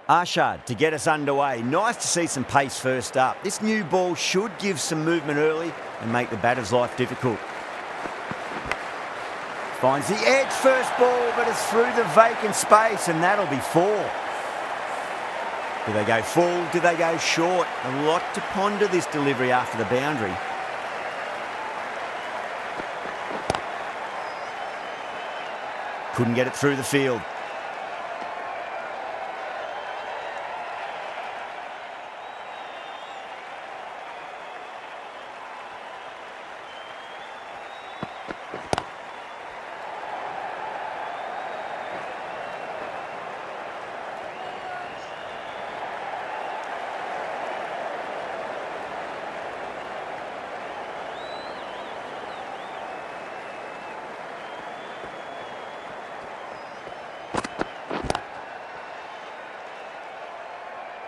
Arshad to get us underway. Nice to see some pace first up. This new ball should give some movement early and make the batter's life difficult. Finds the edge first ball, but it's through the vacant space, and that'll be 4. Do they go full? Do they go short? A lot to ponder this delivery after the boundary. Couldn't get it through the field.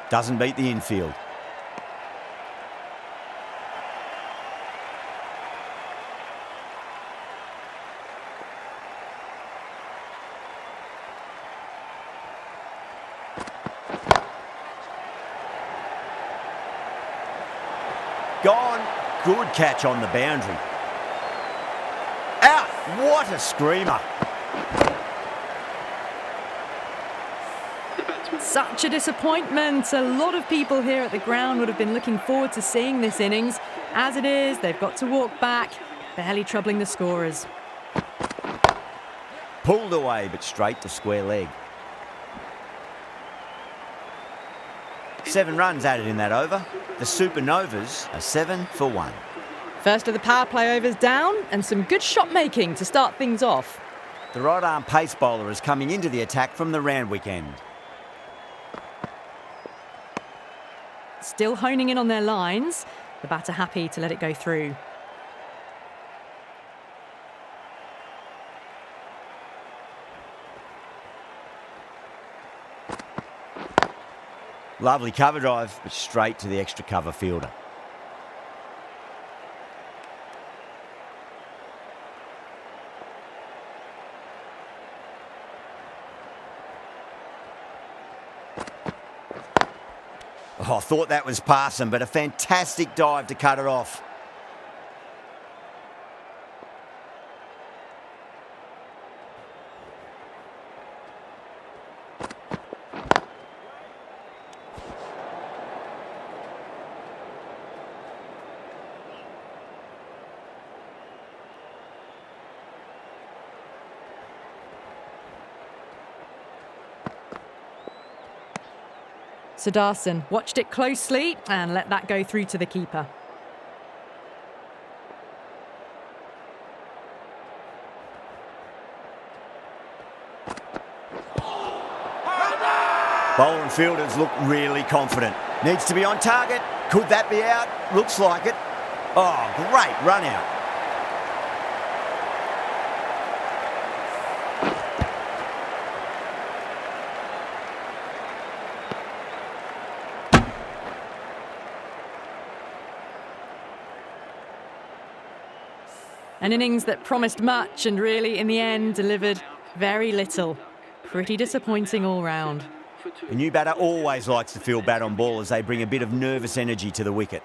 Doesn't beat the infield. Gone. Good catch on the boundary. Out. What a screamer. Such a disappointment. A lot of people here at the ground would have been looking forward to seeing this innings. As it is, they've got to walk back, barely troubling the scorers. Pulled away, but straight to square leg. 7 runs added in that over. The Supernovas are 7 for 1. First of the power play overs down, and some good shot making to start things off. The right-arm pace bowler is coming into the attack from the Randwick end. Still honing in on their lines. The batter happy to let it go through. Lovely cover drive, but straight to the extra cover fielder. Oh, I thought that was passing, but a fantastic dive to cut it off. Sudarshan watched it closely and let that go through to the keeper. Bowler and fielders look really confident. Needs to be on target. Could that be out? Looks like it. Oh, great run out. An innings that promised much and really, in the end, delivered very little. Pretty disappointing all round. A new batter always likes to feel bat on ball as they bring a bit of nervous energy to the wicket.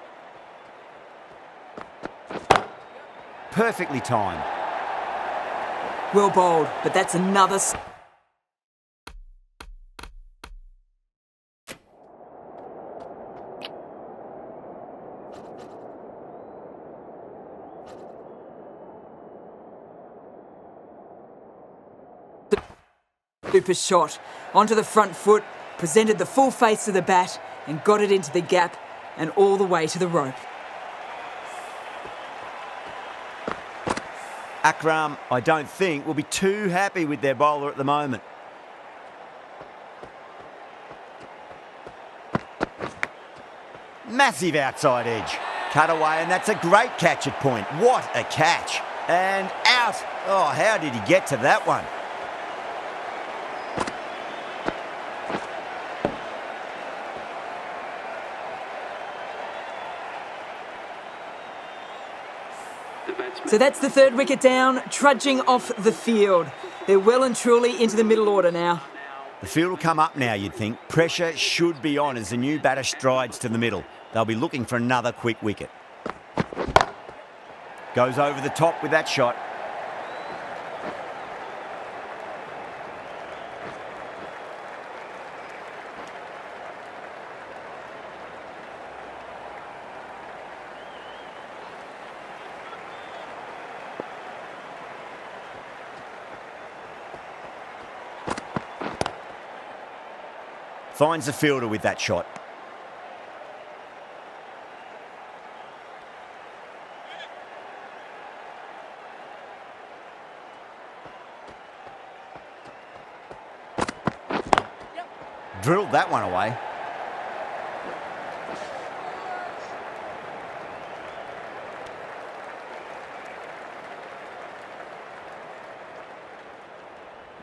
Perfectly timed. Well bowled, but that's another... Super shot onto the front foot, presented the full face of the bat and got it into the gap and all the way to the rope. Akram, I don't think, will be too happy with their bowler at the moment. Massive outside edge. Cut away, and that's a great catch at point. What a catch. And out. Oh, how did he get to that one? So that's the third wicket down, trudging off the field. They're well and truly into the middle order now. The field will come up now, you'd think. Pressure should be on as the new batter strides to the middle. They'll be looking for another quick wicket. Goes over the top with that shot. Finds the fielder with that shot. Drilled that one away.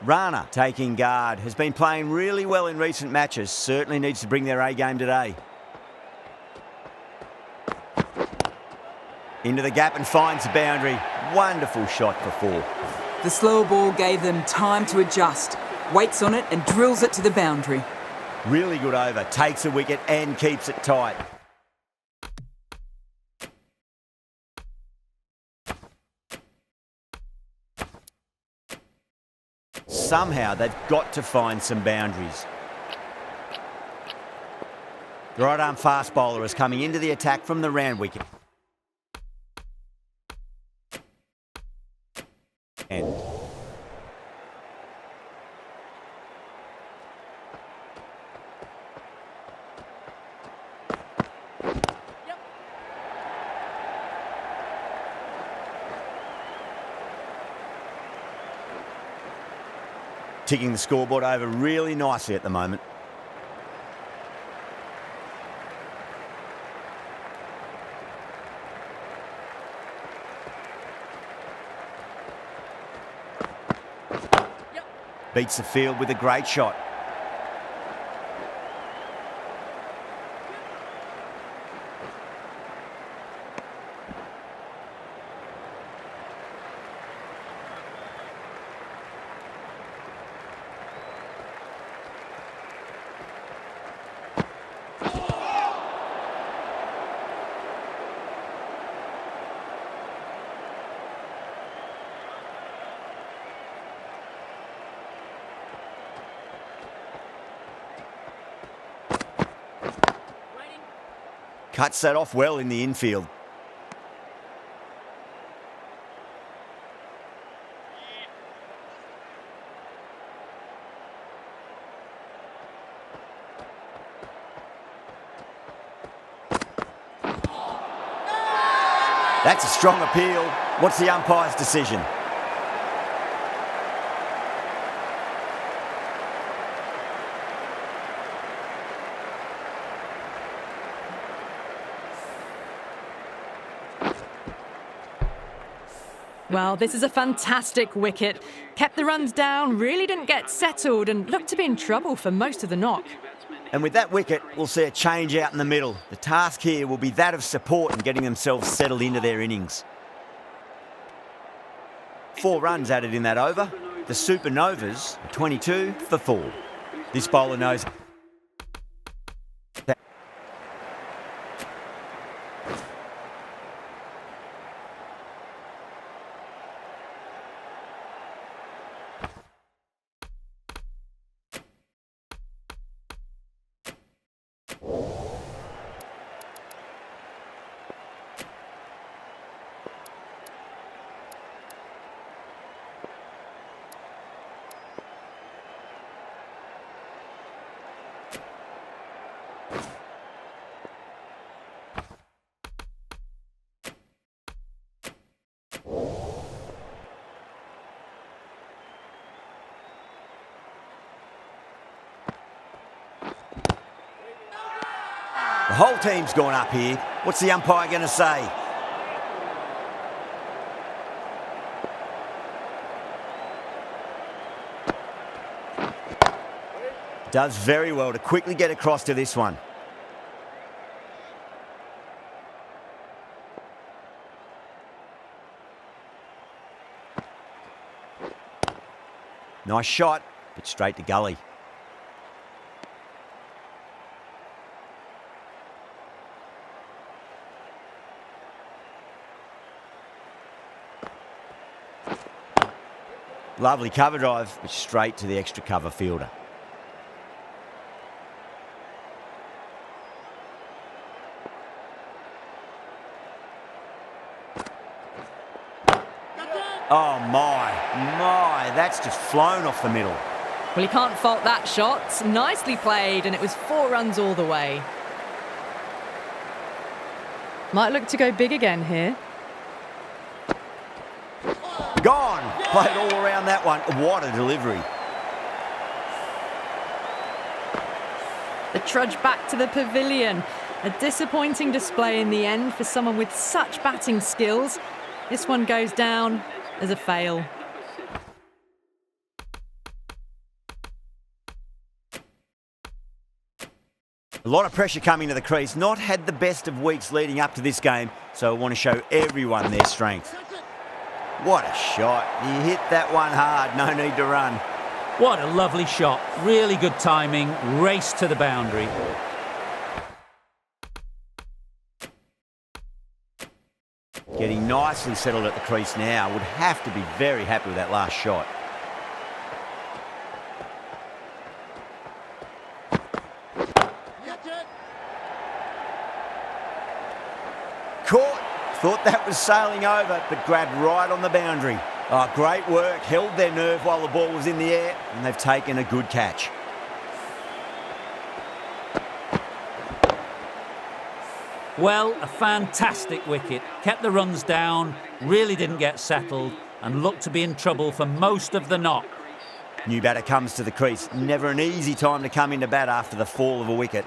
Rana taking guard, has been playing really well in recent matches, certainly needs to bring their A game today. Into the gap and finds the boundary. Wonderful shot for 4. The slower ball gave them time to adjust, waits on it and drills it to the boundary. Really good over, takes a wicket and keeps it tight. Somehow they've got to find some boundaries. The right arm fast bowler is coming into the attack from the round wicket. And ticking the scoreboard over really nicely at the moment. Beats the field with a great shot. Cuts that off well in the infield. That's a strong appeal. What's the umpire's decision? Well, this is a fantastic wicket. Kept the runs down, really didn't get settled and looked to be in trouble for most of the knock. And with that wicket, we'll see a change out in the middle. The task here will be that of support and getting themselves settled into their innings. 4 runs added in that over. The Supernovas, 22 for 4. This bowler knows that. The whole team's gone up here. What's the umpire going to say? Does very well to quickly get across to this one. Nice shot, but straight to gully. Lovely cover drive, but straight to the extra cover fielder. Oh my, that's just flown off the middle. Well, you can't fault that shot. Nicely played, and it was 4 runs all the way. Might look to go big again here. Gone! Played all around that one. What a delivery. The trudge back to the pavilion. A disappointing display in the end for someone with such batting skills. This one goes down as a fail. A lot of pressure coming to the crease. Not had the best of weeks leading up to this game, so I want to show everyone their strength. What a shot. He hit that one hard. No need to run. What a lovely shot. Really good timing. Race to the boundary. Getting nicely settled at the crease now. Would have to be very happy with that last shot. Caught. Thought that was sailing over, but grabbed right on the boundary. Oh, great work. Held their nerve while the ball was in the air, and they've taken a good catch. Well, a fantastic wicket. Kept the runs down, really didn't get settled, and looked to be in trouble for most of the knock. New batter comes to the crease. Never an easy time to come into bat after the fall of a wicket.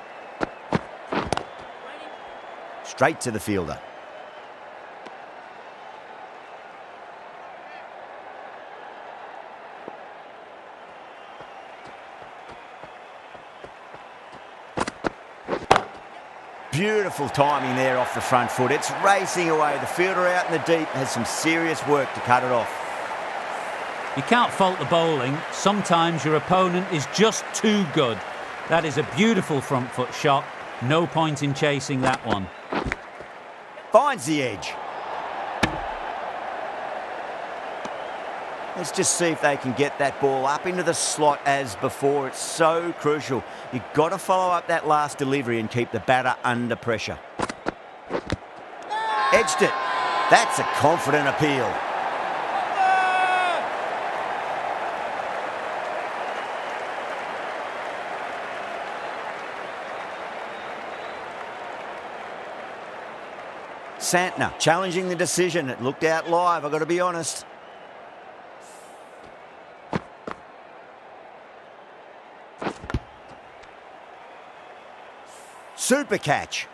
Straight to the fielder. Beautiful timing there off the front foot. It's racing away. The fielder out in the deep has some serious work to cut it off. You can't fault the bowling. Sometimes your opponent is just too good. That is a beautiful front foot shot. No point in chasing that one. Finds the edge. Let's just see if they can get that ball up into the slot as before. It's so crucial. You've got to follow up that last delivery and keep the batter under pressure. Edged it. That's a confident appeal. Santner challenging the decision. It looked out live, I've got to be honest. Super catch.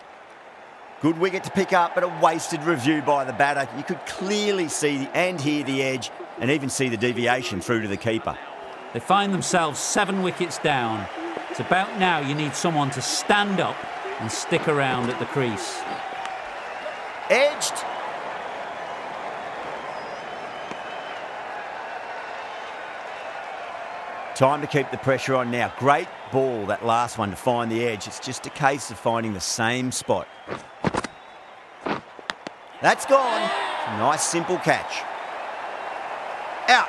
Good wicket to pick up, but a wasted review by the batter. You could clearly see and hear the edge and even see the deviation through to the keeper. They find themselves 7 wickets down. It's about now you need someone to stand up and stick around at the crease. Edged. Time to keep the pressure on now. Great ball, that last one, to find the edge. It's just a case of finding the same spot. That's gone. Nice, simple catch. Out.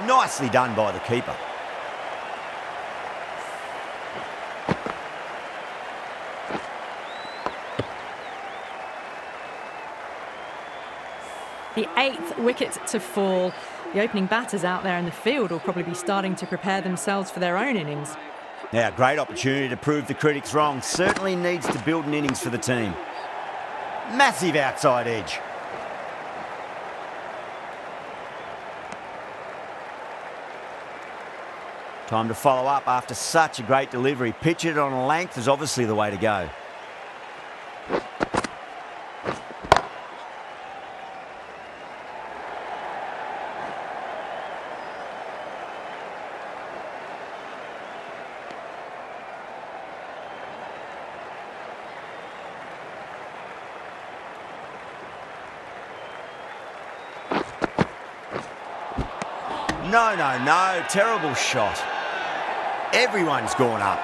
Nicely done by the keeper. The 8th wicket to fall. The opening batters out there in the field will probably be starting to prepare themselves for their own innings. Now, great opportunity to prove the critics wrong. Certainly needs to build an innings for the team. Massive outside edge. Time to follow up after such a great delivery. Pitch it on a length is obviously the way to go. No. Terrible shot. Everyone's gone up.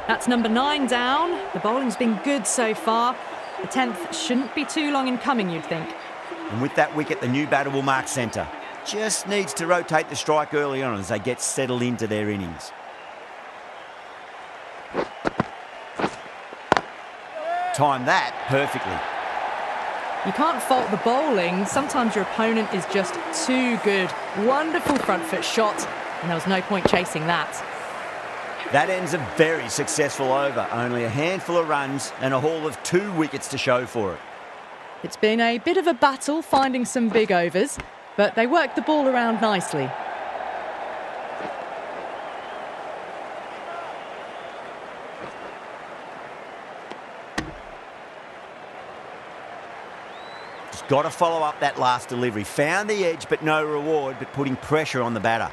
That's number 9 down. The bowling's been good so far. The 10th shouldn't be too long in coming, you'd think. And with that wicket, the new batter will mark centre. Just needs to rotate the strike early on as they get settled into their innings. Time that perfectly. You can't fault the bowling. Sometimes your opponent is just too good. Wonderful front foot shot, and there was no point chasing that. That ends a very successful over. Only a handful of runs and a haul of 2 wickets to show for it. It's been a bit of a battle finding some big overs, but they worked the ball around nicely. Just got to follow up that last delivery. Found the edge, but no reward, but putting pressure on the batter.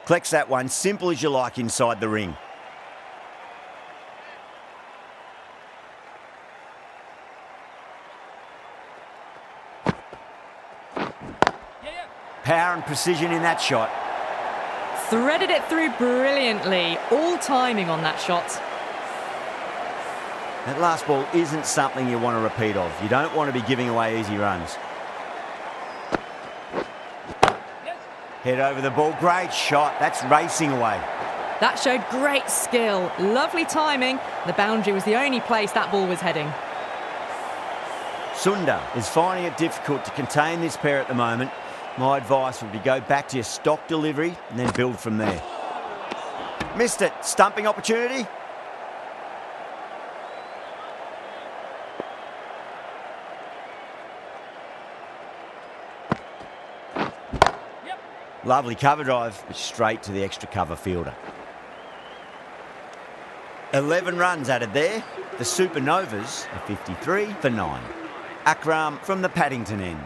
Collects that one, simple as you like inside the ring. Power and precision in that shot. Threaded it through brilliantly. All timing on that shot. That last ball isn't something you want to repeat of. You don't want to be giving away easy runs. Head over the ball. Great shot. That's racing away. That showed great skill. Lovely timing. The boundary was the only place that ball was heading. Sundar is finding it difficult to contain this pair at the moment. My advice would be go back to your stock delivery and then build from there. Missed it. Stumping opportunity. Lovely cover drive, but straight to the extra cover fielder. 11 runs added there. The Supernovas are 53 for 9. Akram from the Paddington end.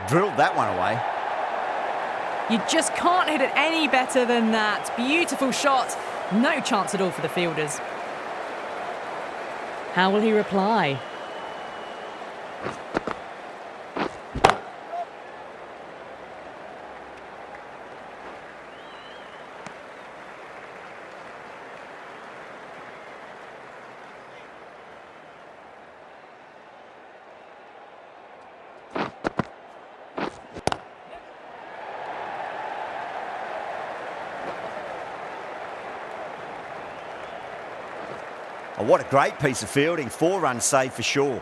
Drilled that one away. You just can't hit it any better than that. Beautiful shot. No chance at all for the fielders. How will he reply? Oh, what a great piece of fielding. 4 runs saved for sure.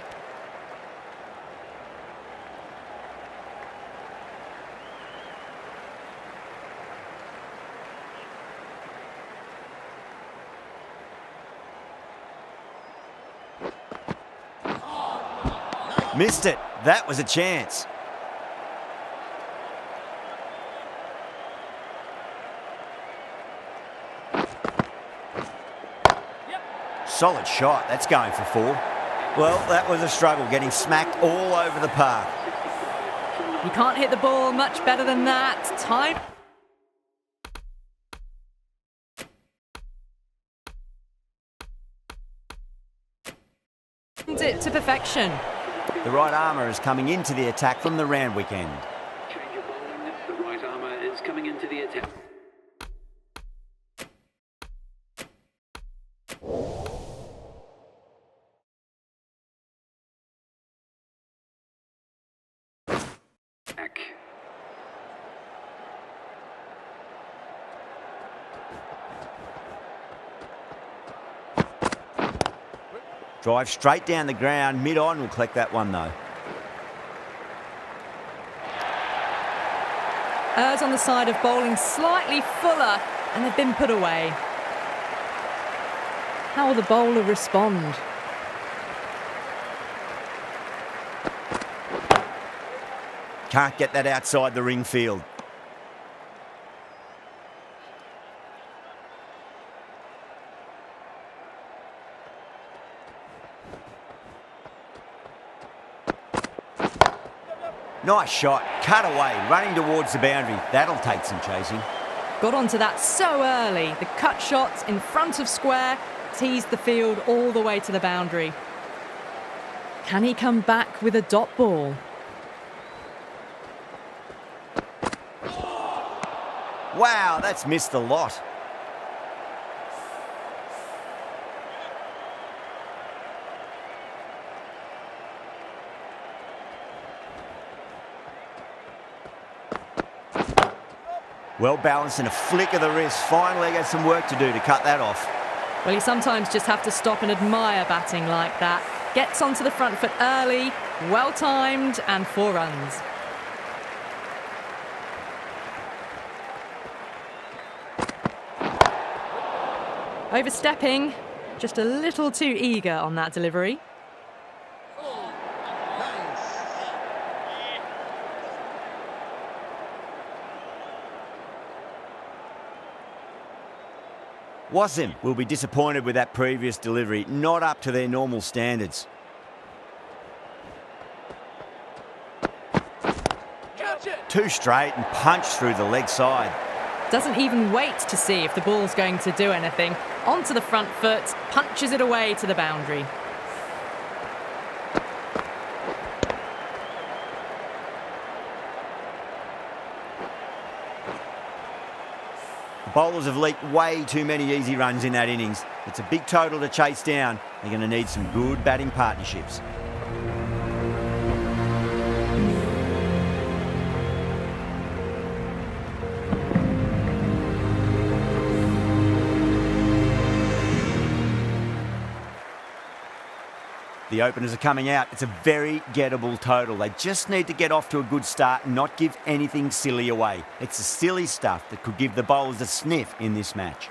Missed it. That was a chance. Solid shot. That's going for 4. Well, that was a struggle, getting smacked all over the park. You can't hit the ball much better than that. Time. It to perfection. The right armour is coming into the attack from the Randwick end. Change of bowling. The right armour is coming into the attack. Drive straight down the ground. Mid-on will collect that one though. Errs on the side of bowling slightly fuller, and they've been put away. How will the bowler respond? Can't get that outside the ring field. Nice shot, cut away, running towards the boundary. That'll take some chasing. Got onto that so early. The cut shot in front of square teased the field all the way to the boundary. Can he come back with a dot ball? Wow, that's missed a lot. Well balanced and a flick of the wrist. Finally got some work to do to cut that off. Well, you sometimes just have to stop and admire batting like that. Gets onto the front foot early, well timed, and 4 runs. Overstepping, just a little too eager on that delivery. Wasim will be disappointed with that previous delivery, not up to their normal standards. Too straight and punched through the leg side. Doesn't even wait to see if the ball's going to do anything. Onto the front foot, punches it away to the boundary. The bowlers have leaked way too many easy runs in that innings. It's a big total to chase down. They're going to need some good batting partnerships. The openers are coming out. It's a very gettable total. They just need to get off to a good start and not give anything silly away. It's the silly stuff that could give the bowlers a sniff in this match.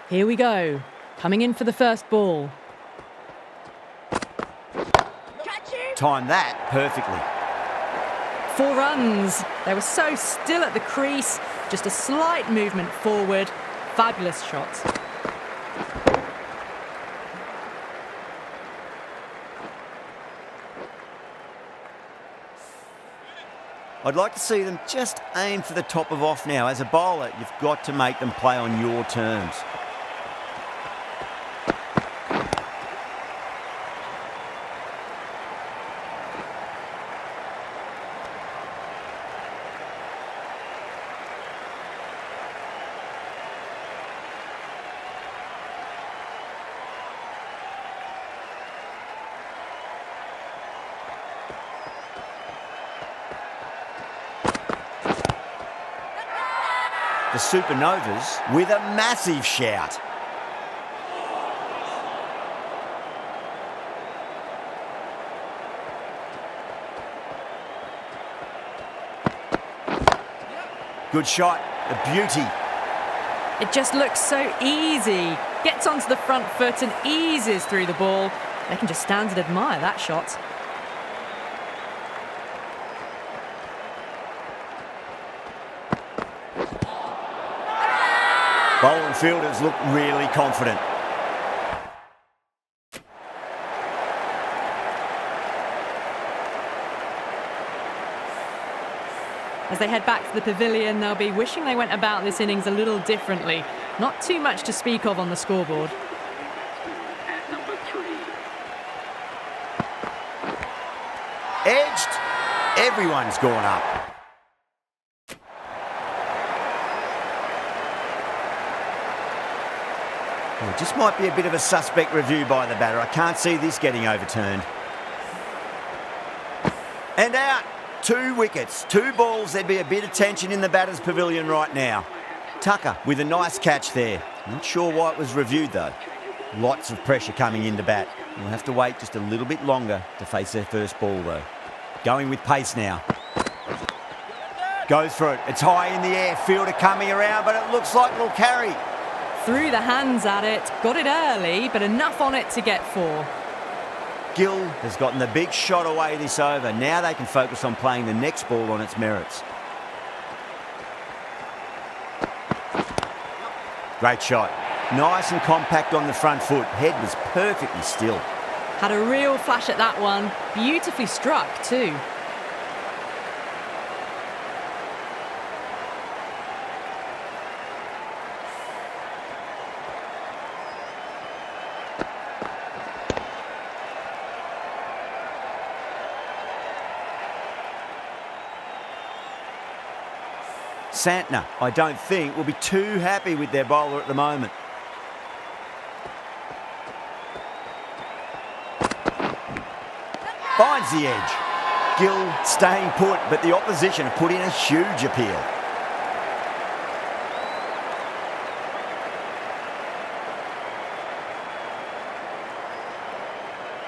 Here we go. Coming in for the first ball. Timed that perfectly. 4 runs. They were so still at the crease. Just a slight movement forward. Fabulous shot. I'd like to see them just aim for the top of off now. As a bowler, you've got to make them play on your terms. The Supernovas with a massive shout. Good shot, a beauty. It just looks so easy. Gets onto the front foot and eases through the ball. They can just stand and admire that shot. Bowling fielders look really confident. As they head back to the pavilion, they'll be wishing they went about this innings a little differently. Not too much to speak of on the scoreboard. At number 3. Edged. Everyone's gone up. Well, it just might be a bit of a suspect review by the batter. I can't see this getting overturned. And out. 2 wickets, 2 balls. There'd be a bit of tension in the batter's pavilion right now. Tucker with a nice catch there. Not sure why it was reviewed though. Lots of pressure coming into bat. We'll have to wait just a little bit longer to face their first ball though. Going with pace now. Goes for it. It's high in the air. Fielder coming around, but it looks like it'll carry. Threw the hands at it, got it early, but enough on it to get 4. Gill has gotten the big shot away this over. Now they can focus on playing the next ball on its merits. Great shot. Nice and compact on the front foot. Head was perfectly still. Had a real flash at that one. Beautifully struck too. Santner, I don't think, will be too happy with their bowler at the moment. Finds the edge. Gill staying put, but the opposition have put in a huge appeal.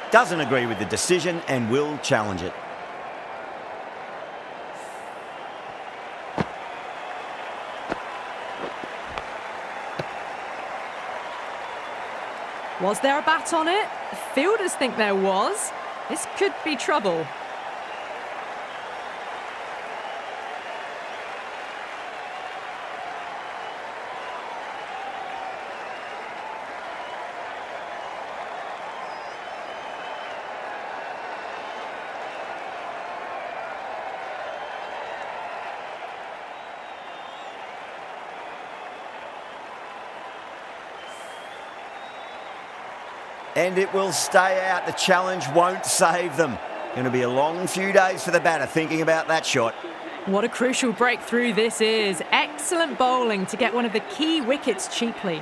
Doesn't agree with the decision and will challenge it. Was there a bat on it? The fielders think there was. This could be trouble. And it will stay out. The challenge won't save them. Going to be a long few days for the batter thinking about that shot. What a crucial breakthrough this is. Excellent bowling to get one of the key wickets cheaply.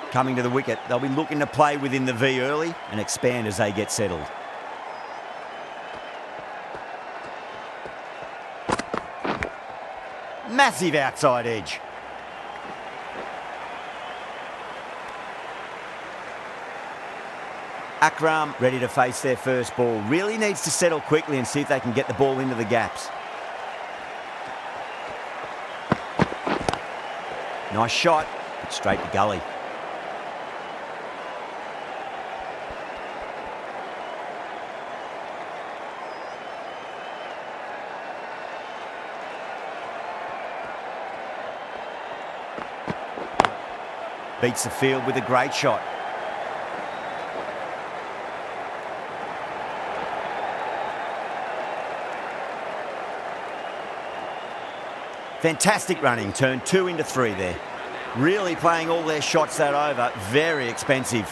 Coming to the wicket, they'll be looking to play within the V early and expand as they get settled. Massive outside edge. Akram ready to face their first ball. Really needs to settle quickly and see if they can get the ball into the gaps. Nice shot, but straight to gully. Beats the field with a great shot. Fantastic running, turned 2 into 3 there. Really playing all their shots that over, very expensive.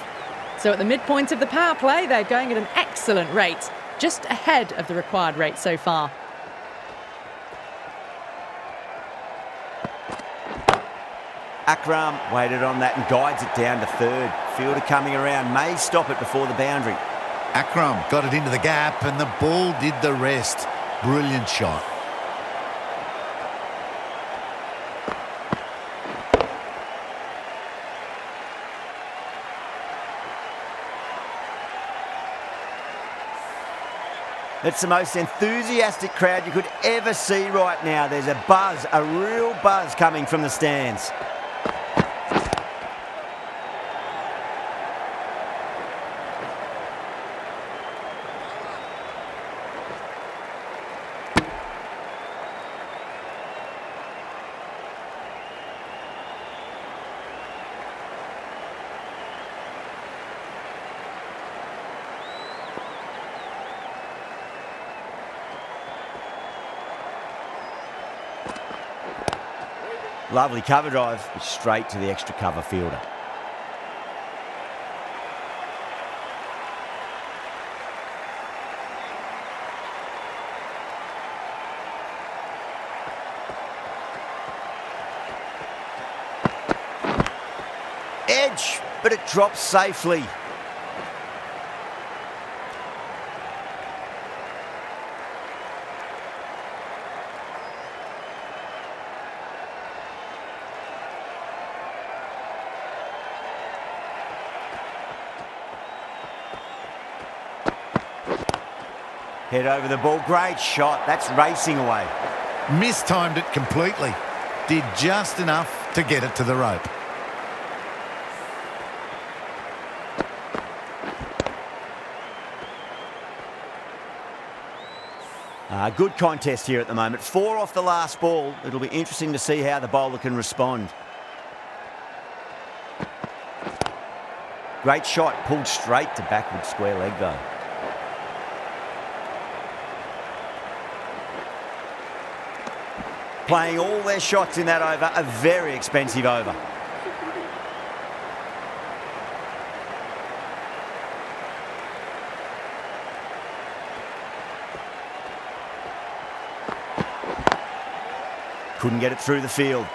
So at the midpoint of the power play, they're going at an excellent rate, just ahead of the required rate so far. Akram waited on that and guides it down to third. Fielder coming around, may stop it before the boundary. Akram got it into the gap and the ball did the rest. Brilliant shot. It's the most enthusiastic crowd you could ever see right now. There's a buzz, a real buzz coming from the stands. Lovely cover drive, straight to the extra cover fielder. Edge, but it drops safely. Head over the ball, great shot, that's racing away. Mistimed it completely. Did just enough to get it to the rope. Good contest here at the moment. 4 off the last ball. It'll be interesting to see how the bowler can respond. Great shot, pulled straight to backward square leg though. Playing all their shots in that over, a very expensive over. Couldn't get it through the field.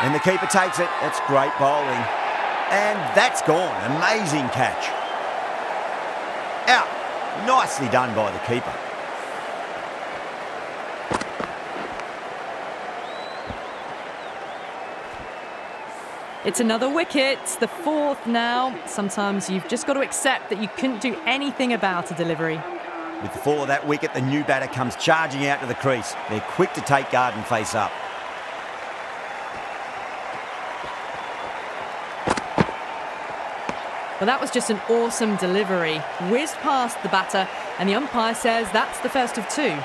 And the keeper takes it. That's great bowling. And that's gone. Amazing catch. Out. Nicely done by the keeper. It's another wicket, the fourth now. Sometimes you've just got to accept that you couldn't do anything about a delivery. With the fall of that wicket, the new batter comes charging out to the crease. They're quick to take guard and face up. Well, that was just an awesome delivery. Whizzed past the batter, and the umpire says that's the first of two.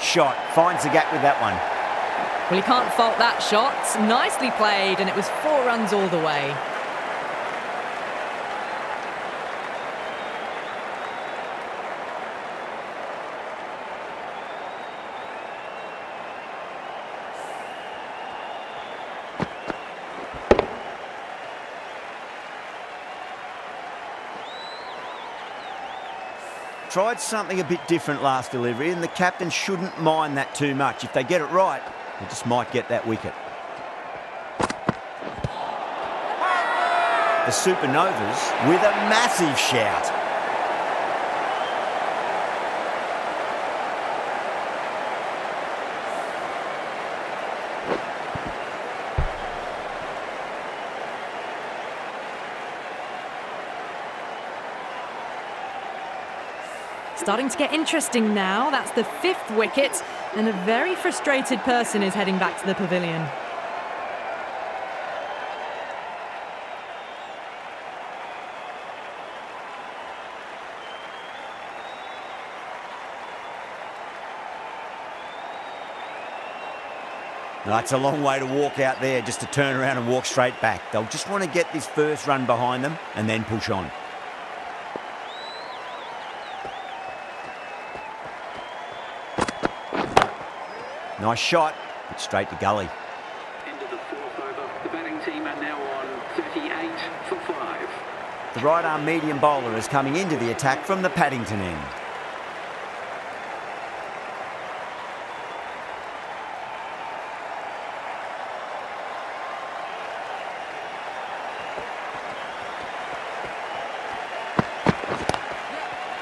Shot. Finds the gap with that one. Well, you can't fault that shot. Nicely played, and it was 4 runs all the way. Tried something a bit different last delivery, and the captain shouldn't mind that too much. If they get it right, they just might get that wicket. The Supernovas with a massive shout. Starting to get interesting now. That's the 5th wicket, and a very frustrated person is heading back to the pavilion. That's a long way to walk out there just to turn around and walk straight back. They'll just want to get this first run behind them and then push on. Nice shot, but straight to gully. Into the 4th over. The batting team are now on 38 for 5. The right arm medium bowler is coming into the attack from the Paddington end.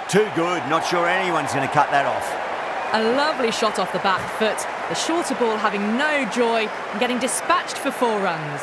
Too good, not sure anyone's going to cut that off. A lovely shot off the back foot. The shorter ball having no joy and getting dispatched for 4 runs.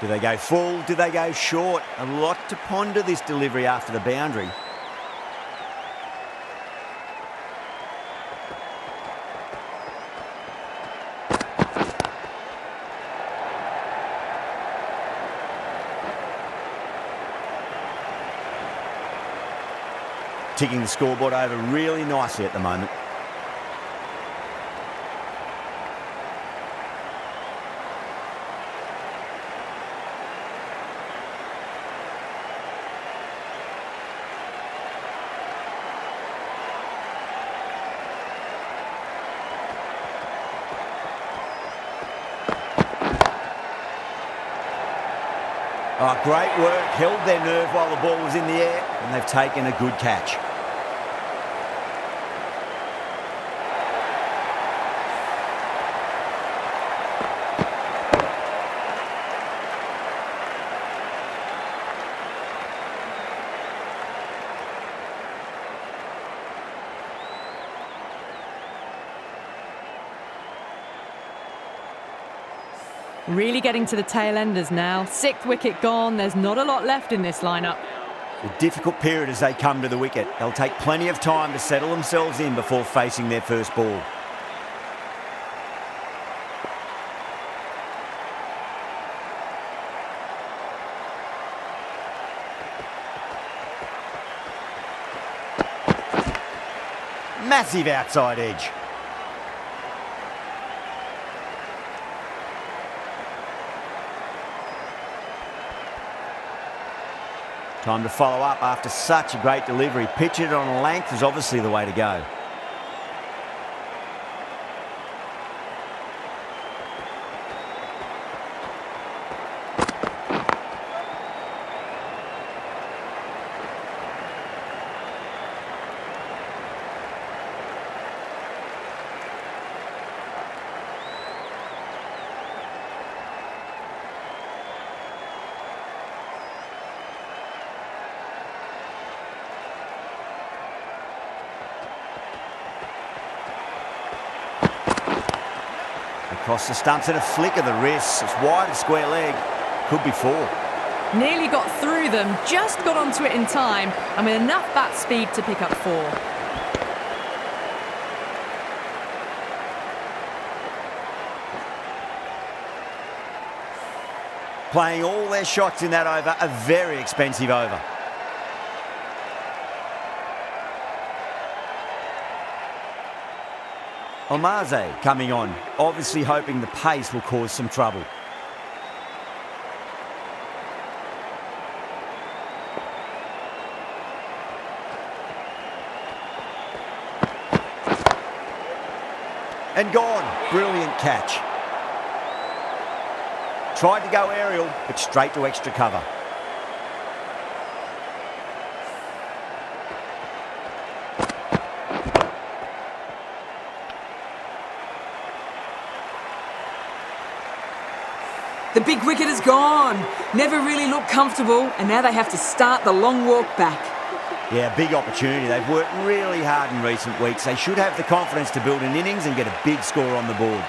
Do they go full? Do they go short? A lot to ponder this delivery after the boundary. Ticking the scoreboard over really nicely at the moment. Oh, great work, held their nerve while the ball was in the air, and they've taken a good catch. Really getting to the tail enders now. 6th wicket gone. There's not a lot left in this lineup. A difficult period as they come to the wicket. They'll take plenty of time to settle themselves in before facing their first ball. Massive outside edge. Time to follow up after such a great delivery. Pitch it on a length is obviously the way to go. Across the stumps and a flick of the wrist. It's wide of square leg. Could be 4. Nearly got through them, just got onto it in time, and with enough bat speed to pick up 4. Playing all their shots in that over, a very expensive over. Omaze coming on, obviously hoping the pace will cause some trouble. And gone. Brilliant catch. Tried to go aerial, but straight to extra cover. The big wicket is gone. Never really looked comfortable, and now they have to start the long walk back. Yeah, big opportunity. They've worked really hard in recent weeks. They should have the confidence to build an innings and get a big score on the board.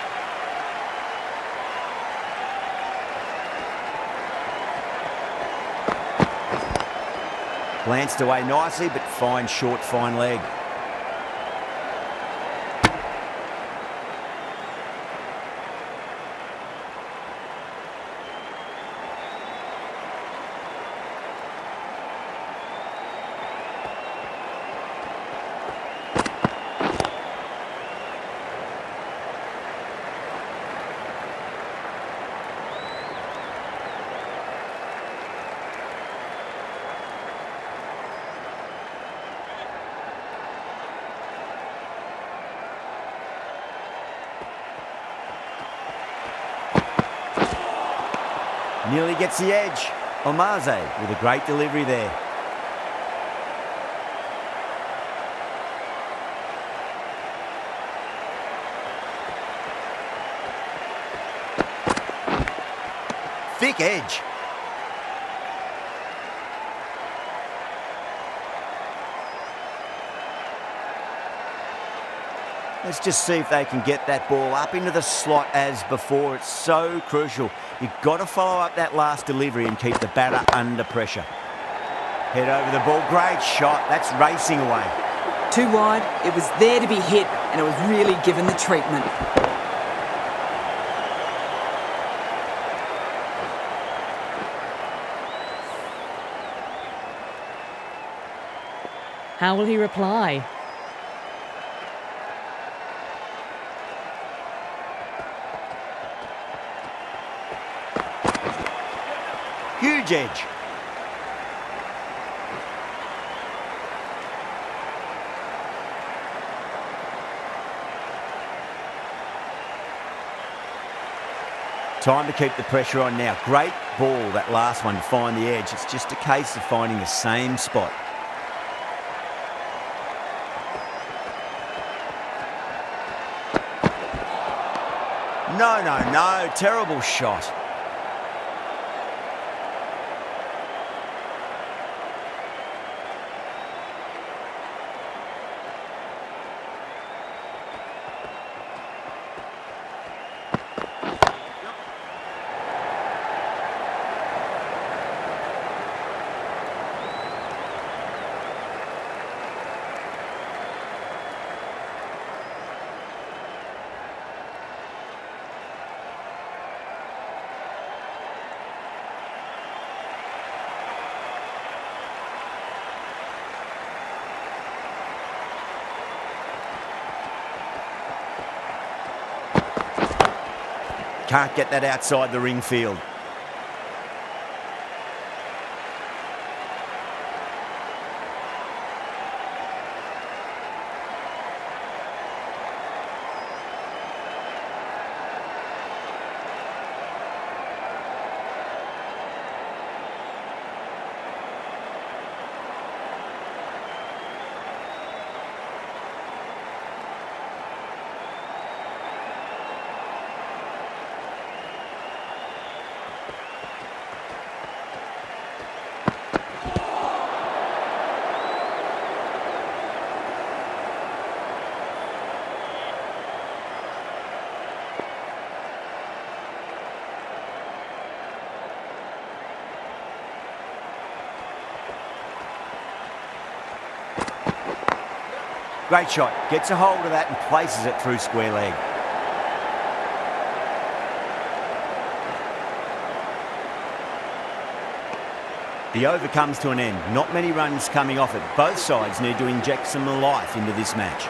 Glanced away nicely, but fine short, fine leg. Nearly gets the edge. Omaze with a great delivery there. Thick edge. Let's just see if they can get that ball up into the slot as before. It's so crucial. You've got to follow up that last delivery and keep the batter under pressure. Head over the ball. Great shot. That's racing away. Too wide, it was there to be hit, and it was really given the treatment. How will he reply? Huge edge. Time to keep the pressure on now. Great ball, that last one, to find the edge. It's just a case of finding the same spot. No. Terrible shot. Can't get that outside the ring field. Great shot. Gets a hold of that and places it through square leg. The over comes to an end. Not many runs coming off it. Both sides need to inject some life into this match.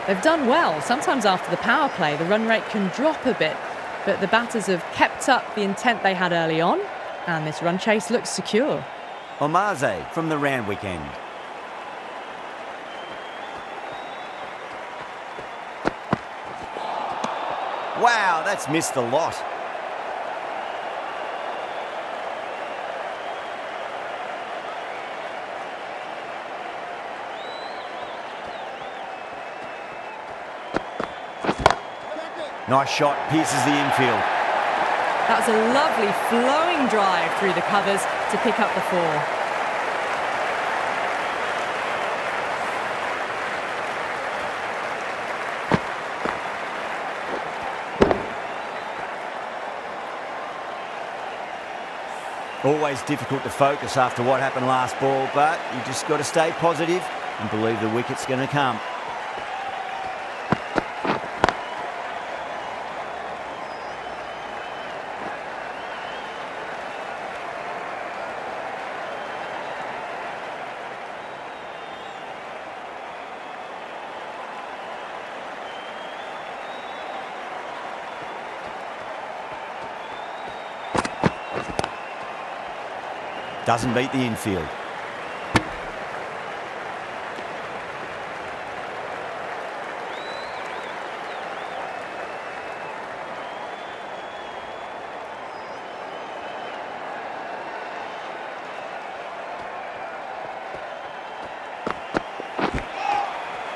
They've done well. Sometimes after the power play, the run rate can drop a bit, but the batters have kept up the intent they had early on, and this run chase looks secure. Omaze from the Randwick end. Wow, that's missed a lot. Nice shot, pierces the infield. That was a lovely flowing drive through the covers to pick up the 4. Always difficult to focus after what happened last ball, but you just got to stay positive and believe the wicket's going to come. Doesn't beat the infield.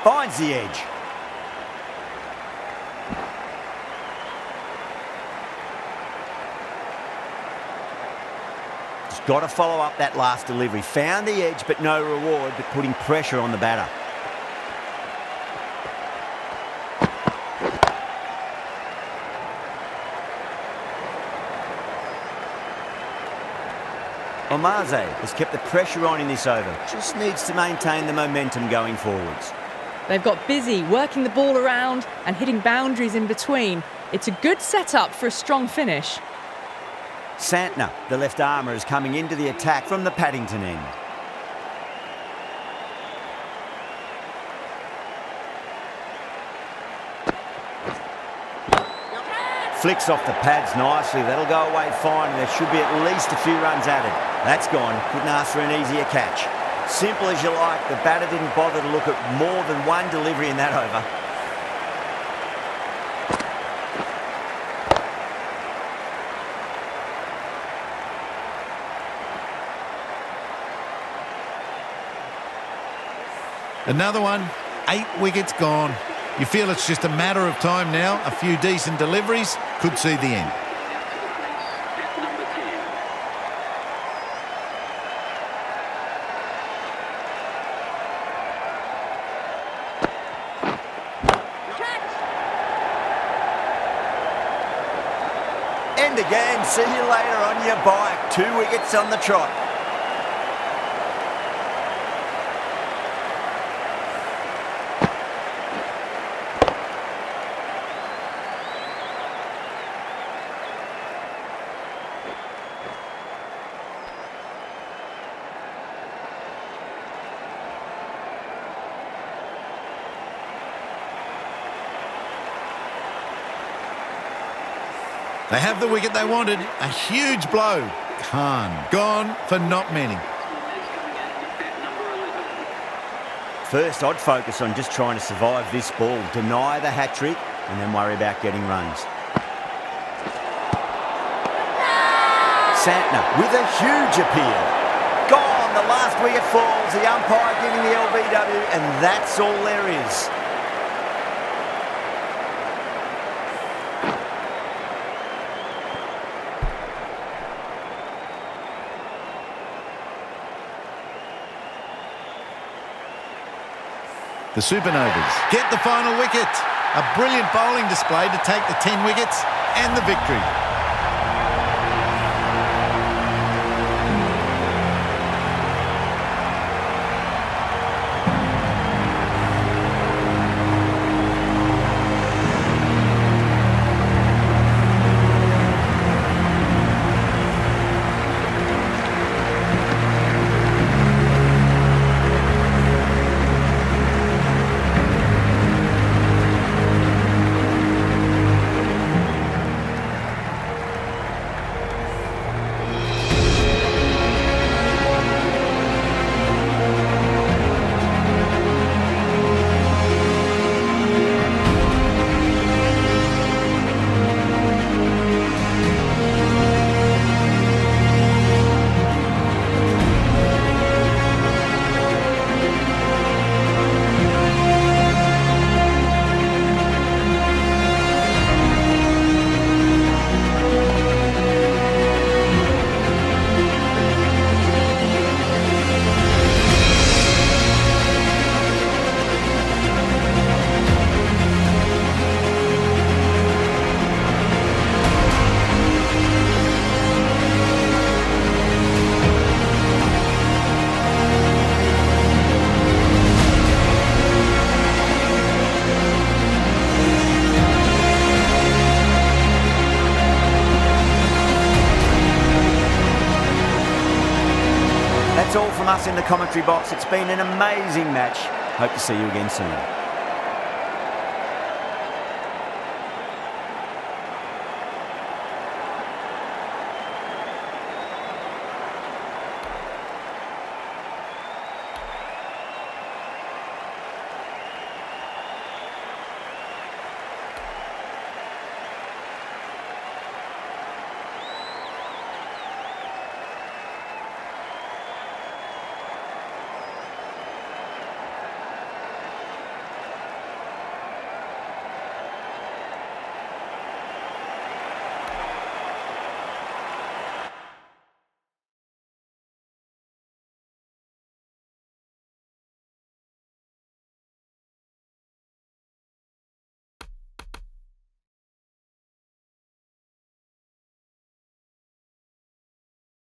Finds the edge. Got to follow up that last delivery. Found the edge, but no reward, but putting pressure on the batter. Omaze has kept the pressure on in this over. Just needs to maintain the momentum going forwards. They've got busy working the ball around and hitting boundaries in between. It's a good setup for a strong finish. Santner, the left armour, is coming into the attack from the Paddington end. Flicks off the pads nicely. That'll go away fine, and there should be at least a few runs added. That's gone. Couldn't ask for an easier catch. Simple as you like. The batter didn't bother to look at more than one delivery in that over. Another one, 8 wickets gone. You feel it's just a matter of time now. A few decent deliveries could see the end. End again. See you later on your bike. 2 wickets on the trot. They have the wicket they wanted. A huge blow. Khan gone for not many. At number 11. First, I'd focus on just trying to survive this ball, deny the hat-trick, and then worry about getting runs. Santner with a huge appeal. Gone, the last wicket falls, the umpire giving the LBW, and that's all there is. The Supernovas get the final wicket. A brilliant bowling display to take the 10 wickets and the victory. That's all from us in the commentary box. It's been an amazing match. Hope to see you again soon.